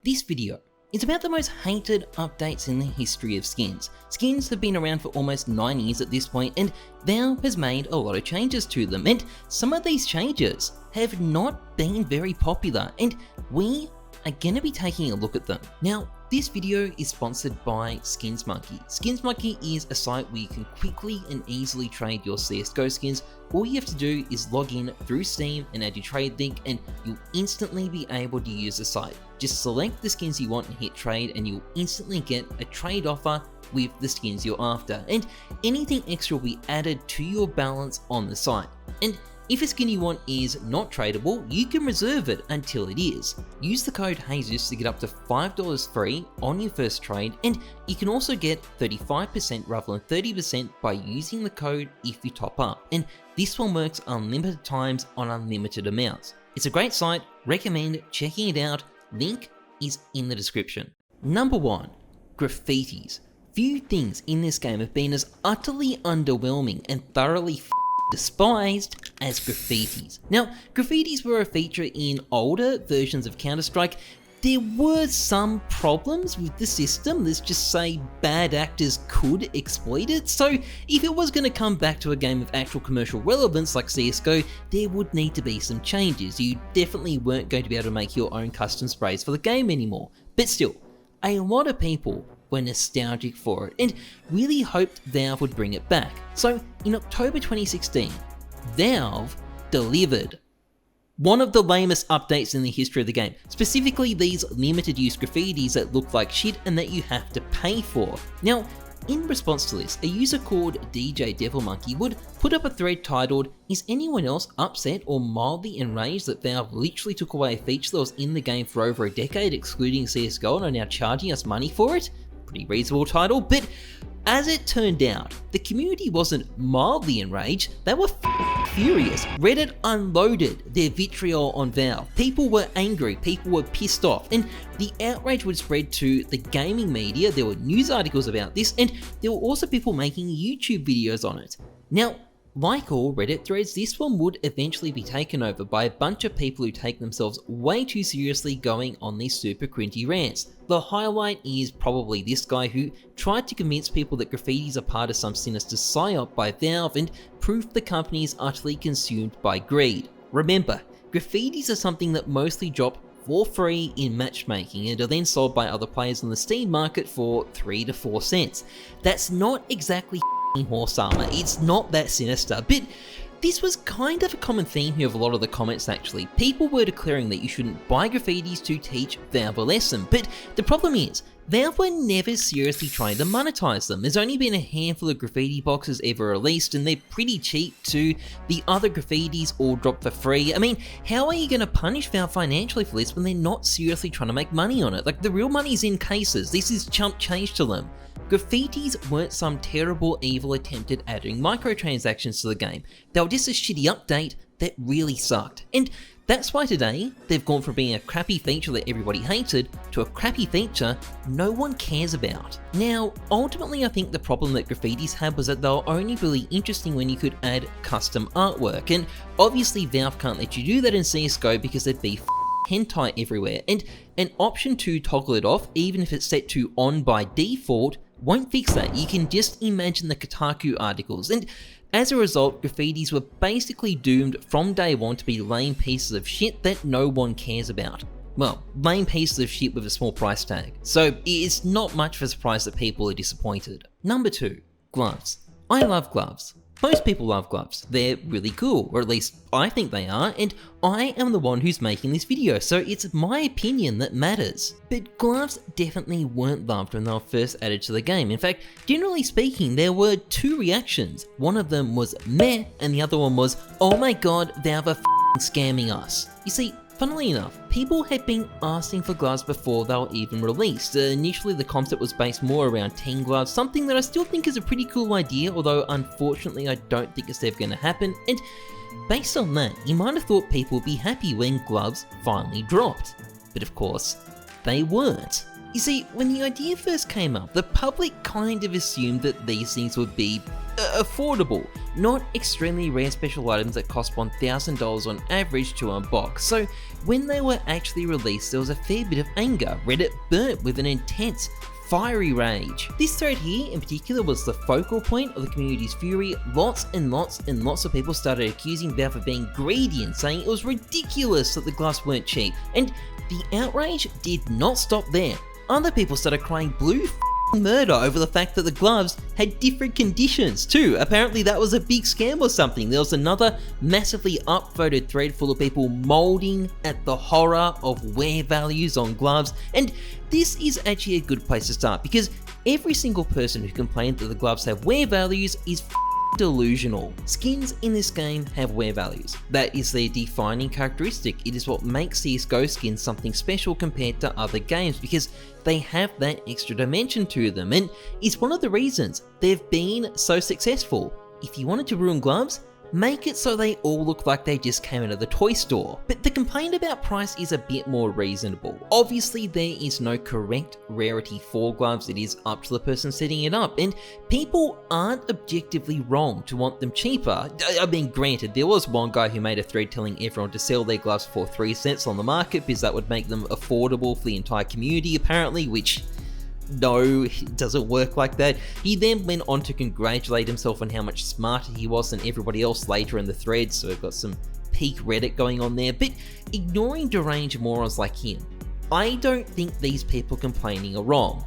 This video is about the most hated updates in the history of skins. Skins have been around for almost 9 years at this point, and Valve has made a lot of changes to them, and some of these changes have not been very popular, and we are going to be taking a look at them. Now, this video is sponsored by SkinsMonkey. SkinsMonkey is a site where you can quickly and easily trade your CSGO skins. All you have to do is log in through Steam and add your trade link, and you'll instantly be able to use the site. Just select the skins you want and hit trade, and you'll instantly get a trade offer with the skins you're after, and anything extra will be added to your balance on the site. And if a skin you want is not tradable, you can reserve it until it is. Use the code Heyzeus to get up to $5 free on your first trade, and you can also get 35% rather than 30% by using the code if you top up. And this one works unlimited times on unlimited amounts. It's a great site, recommend checking it out, link is in the description. Number 1, graffitis. Few things in this game have been as utterly underwhelming and thoroughly despised as graffitis. Now, graffitis were a feature in older versions of Counter-Strike. There were some problems with the system. Let's just say bad actors could exploit it. So if it was going to come back to a game of actual commercial relevance like CSGO, there would need to be some changes. You definitely weren't going to be able to make your own custom sprays for the game anymore. But still, a lot of people were nostalgic for it and really hoped Valve would bring it back. So in October 2016, Valve delivered one of the lamest updates in the history of the game, specifically these limited use graffitis that look like shit and that you have to pay for. Now, in response to this, a user called DJ Devilmonkey would put up a thread titled, "Is anyone else upset or mildly enraged that Valve literally took away a feature that was in the game for over a decade, excluding CSGO, and are now charging us money for it?" Pretty reasonable title, but as it turned out, the community wasn't mildly enraged, they were furious. Reddit unloaded their vitriol on Valve. People were angry, people were pissed off, and the outrage would spread to the gaming media. There were news articles about this, and there were also people making YouTube videos on it. Now, like all Reddit threads, this one would eventually be taken over by a bunch of people who take themselves way too seriously going on these super cringy rants. The highlight is probably this guy who tried to convince people that graffitis are part of some sinister psyop by Valve and proof the company is utterly consumed by greed. Remember, graffitis are something that mostly drop for free in matchmaking and are then sold by other players on the Steam market for 3 to 4 cents. That's not exactly horse armor, it's not that sinister, but this was kind of a common theme here of a lot of the comments actually. People were declaring that you shouldn't buy graffitis to teach Valve a lesson, but the problem is, Valve were never seriously trying to monetize them. There's only been a handful of graffiti boxes ever released, and they're pretty cheap too. The other graffitis all drop for free. I mean, how are you going to punish Valve financially for this when they're not seriously trying to make money on it? Like, the real money's in cases. This is chump change to them. Graffitis weren't some terrible evil attempt at adding microtransactions to the game. They were just a shitty update that really sucked. And that's why today, they've gone from being a crappy feature that everybody hated to a crappy feature no one cares about. Now, ultimately I think the problem that graffitis had was that they were only really interesting when you could add custom artwork, and obviously Valve can't let you do that in CSGO because there'd be hentai everywhere, and an option to toggle it off, even if it's set to on by default, won't fix that. You can just imagine the Kotaku articles, and as a result, graffitis were basically doomed from day one to be lame pieces of shit that no one cares about. Well, lame pieces of shit with a small price tag. So it's not much of a surprise that people are disappointed. Number 2, gloves. I love gloves. Most people love gloves. They're really cool, or at least I think they are, and I am the one who's making this video, so it's my opinion that matters. But gloves definitely weren't loved when they were first added to the game. In fact, generally speaking, there were 2 reactions. One of them was meh, and the other one was, oh my god, Valve are scamming us. You see, funnily enough, people had been asking for gloves before they were even released. Initially the concept was based more around team gloves, something that I still think is a pretty cool idea, although unfortunately I don't think it's ever going to happen, and based on that, you might have thought people would be happy when gloves finally dropped. But of course, they weren't. You see, when the idea first came up, the public kind of assumed that these things would be affordable, not extremely rare special items that cost $1,000 on average to unbox. So when they were actually released, there was a fair bit of anger. Reddit burnt with an intense, fiery rage. This thread here in particular was the focal point of the community's fury. Lots and lots and lots of people started accusing Valve of being greedy and saying it was ridiculous that the gloves weren't cheap, and the outrage did not stop there. Other people started crying blue murder over the fact that the gloves had different conditions too. Apparently that was a big scam or something. There was another massively upvoted thread full of people molding at the horror of wear values on gloves, and this is actually a good place to start because every single person who complained that the gloves have wear values is delusional. Skins in this game have wear values. That is their defining characteristic. It is what makes CSGO skins something special compared to other games because they have that extra dimension to them, and it's one of the reasons they've been so successful. If you wanted to ruin gloves, make it so they all look like they just came out of the toy store. But the complaint about price is a bit more reasonable. Obviously there is no correct rarity for gloves, it is up to the person setting it up, and people aren't objectively wrong to want them cheaper. I mean, granted, there was one guy who made a thread telling everyone to sell their gloves for 3 cents on the market because that would make them affordable for the entire community apparently, which no, it doesn't work like that. He then went on to congratulate himself on how much smarter he was than everybody else later in the thread, so we've got some peak Reddit going on there. But ignoring deranged morons like him, I don't think these people complaining are wrong.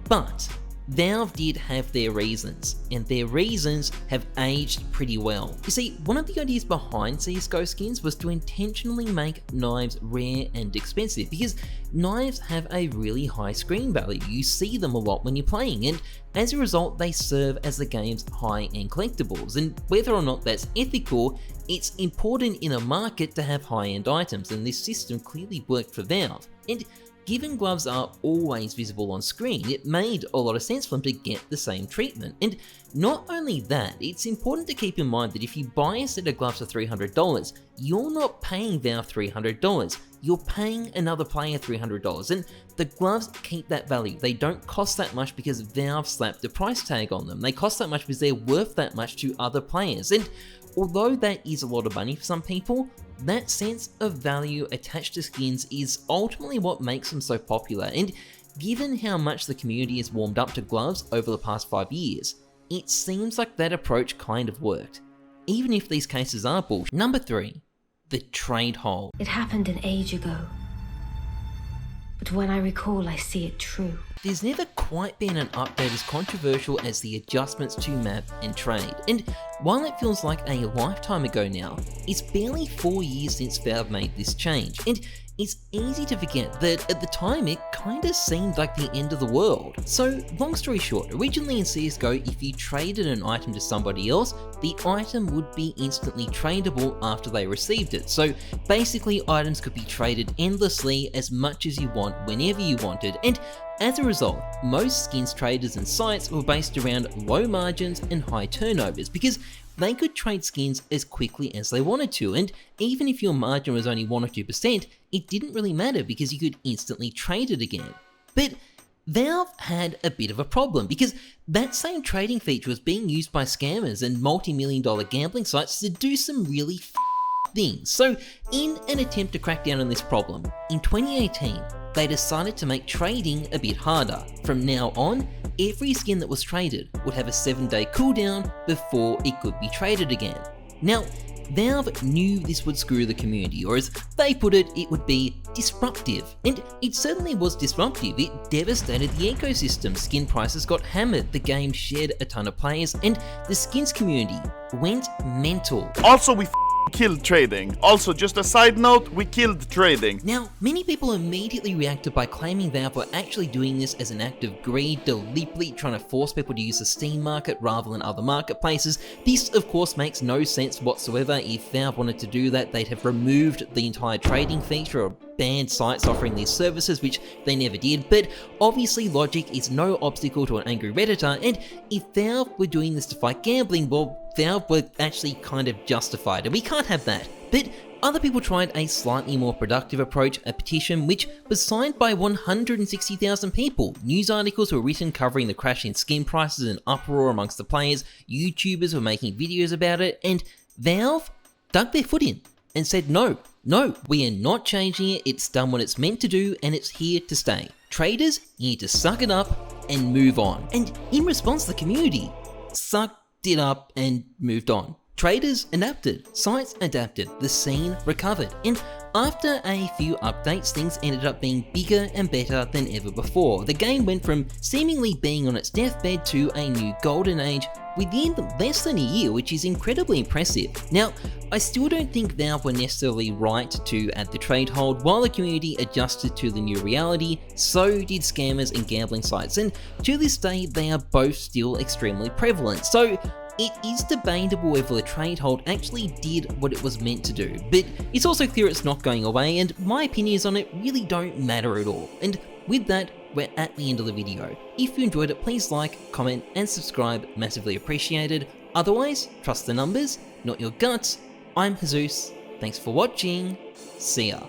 But Valve did have their reasons, and their reasons have aged pretty well. You see, one of the ideas behind CSGO skins was to intentionally make knives rare and expensive, because knives have a really high screen value. You see them a lot when you're playing, and as a result they serve as the game's high-end collectibles, and whether or not that's ethical, it's important in a market to have high-end items, and this system clearly worked for Valve. And given gloves are always visible on screen, it made a lot of sense for them to get the same treatment. And not only that, it's important to keep in mind that if you buy a set of gloves for $300, you're not paying Valve $300, you're paying another player $300, and the gloves keep that value. They don't cost that much because Valve slapped a price tag on them. They cost that much because they're worth that much to other players. And although that is a lot of money for some people, that sense of value attached to skins is ultimately what makes them so popular, and given how much the community has warmed up to gloves over the past 5 years, it seems like that approach kind of worked, even if these cases are bullshit. Number 3, the trade hole. It happened an age ago, but when I recall, I see it true. There's never quite been an update as controversial as the adjustments to map and trade, and while it feels like a lifetime ago now, it's barely 4 years since Valve made this change, and it's easy to forget that at the time it kinda seemed like the end of the world. So long story short, originally in CSGO, if you traded an item to somebody else, the item would be instantly tradable after they received it. So basically items could be traded endlessly as much as you want whenever you wanted, and as a result, most skins traders and sites were based around low margins and high turnovers because they could trade skins as quickly as they wanted to, and even if your margin was only 1 or 2%, it didn't really matter because you could instantly trade it again. But Valve had a bit of a problem because that same trading feature was being used by scammers and multi-million-dollar gambling sites to do some really things. So in an attempt to crack down on this problem, in 2018, they decided to make trading a bit harder. From now on, every skin that was traded would have a 7-day cooldown before it could be traded again. Now, Valve knew this would screw the community, or as they put it, it would be disruptive. And it certainly was disruptive. It devastated the ecosystem. Skin prices got hammered, the game shed a ton of players, and the skins community went mental. Also, we killed trading. Also, just a side note, we killed trading. Now, many people immediately reacted by claiming Valve were actually doing this as an act of greed, deliberately trying to force people to use the Steam market rather than other marketplaces. This, of course, makes no sense whatsoever. If Valve wanted to do that, they'd have removed the entire trading feature or banned sites offering these services, which they never did. But obviously, logic is no obstacle to an angry Redditor, and if Valve were doing this to fight gambling, well, Valve were actually kind of justified, and we can't have that. But Other people tried a slightly more productive approach, a petition which was signed by 160,000 people. News articles were written covering the crash in skin prices and uproar amongst the players, YouTubers were making videos about it, and Valve dug their foot in and said no, we are not changing it, it's done what it's meant to do and it's here to stay. Traders need to suck it up and move on. And in response, the community sucked it up and moved on. Traders adapted, sites adapted, the scene recovered, and after a few updates, things ended up being bigger and better than ever before. The game went from seemingly being on its deathbed to a new golden age within less than a year, which is incredibly impressive. Now, I still don't think Valve were necessarily right to add the trade hold. While the community adjusted to the new reality, so did scammers and gambling sites, and to this day, they are both still extremely prevalent. So, it is debatable whether the trade hold actually did what it was meant to do, but it's also clear it's not going away, and my opinions on it really don't matter at all. And with that, we're at the end of the video. If you enjoyed it, please like, comment, and subscribe, massively appreciated. Otherwise, trust the numbers, not your guts. I'm Heyzeus, thanks for watching, see ya.